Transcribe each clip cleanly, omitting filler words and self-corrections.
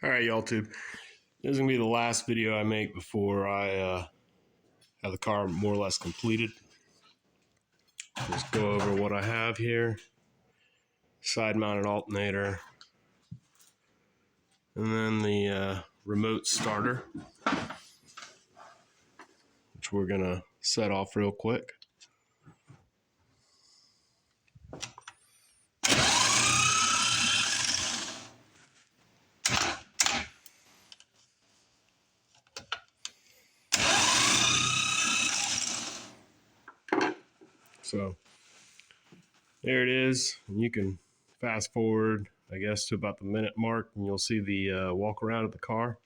Alright, y'all tube. This is going to be the last video I make before I have the car more or less completed. Just go over what I have here. Side mounted alternator. And then the remote starter, which we're going to set off real quick. So there it is. And you can fast forward, I guess, to about the minute mark, and you'll see the walk around of the car.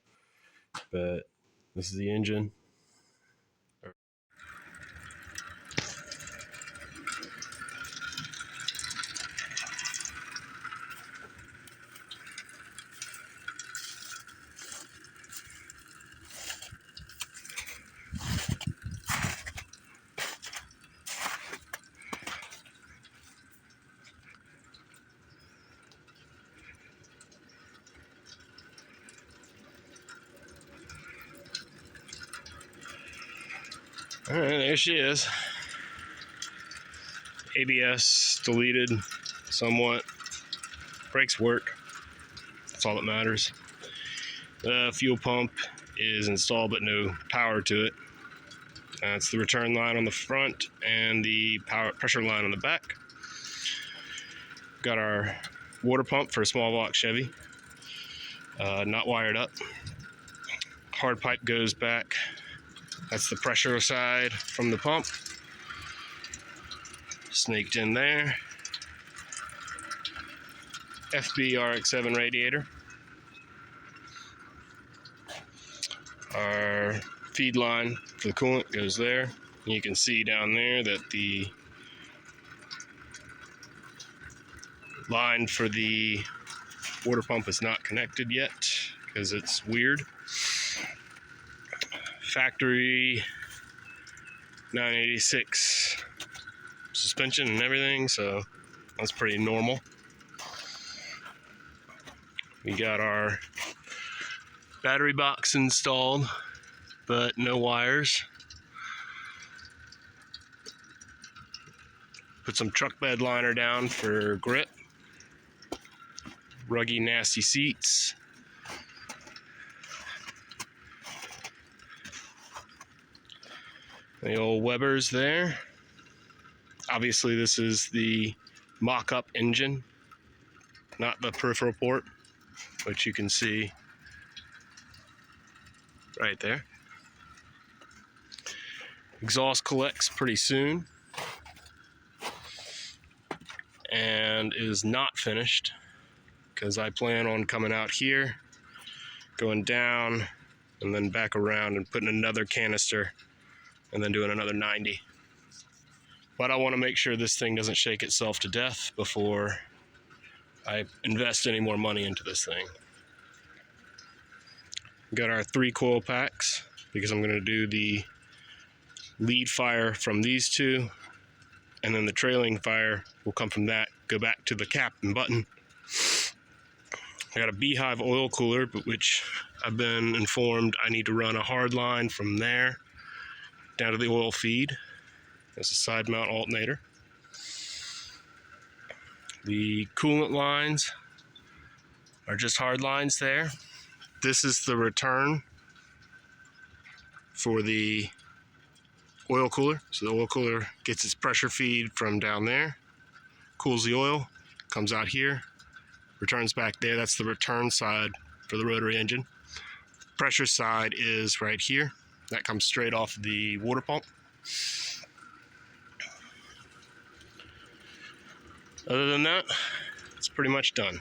But this is the engine. All right, there she is. ABS deleted somewhat. Brakes work. That's all that matters. The fuel pump is installed but no power to it. That's the return line on the front and the pressure line on the back. Got our water pump for a small block Chevy. Not wired up. Hard pipe goes back. That's the pressure side from the pump. Snaked in there. FB RX7 radiator. Our feed line for the coolant goes there. You can see down there that the line for the water pump is not connected yet because it's weird. Factory 986 suspension and everything, so that's pretty normal. We got our battery box installed, but no wires. Put some truck bed liner down for grip. Ruggy, nasty seats. The old Weber's there. Obviously this is the mock-up engine, not the peripheral port, which you can see right there. Exhaust collects pretty soon and is not finished because I plan on coming out here, going down, and then back around and putting another canister and then doing another 90. But I want to make sure this thing doesn't shake itself to death before I invest any more money into this thing. Got our 3 coil packs because I'm going to do the lead fire from these two, and then the trailing fire will come from that, go back to the cap and button. I got a Beehive oil cooler, which I've been informed I need to run a hard line from there down to the oil feed. That's a side mount alternator. The coolant lines are just hard lines there. This is the return for the oil cooler. So the oil cooler gets its pressure feed from down there, cools the oil, comes out here, returns back there. That's the return side for the rotary engine. Pressure side is right here. That comes straight off the water pump. Other than that, it's pretty much done.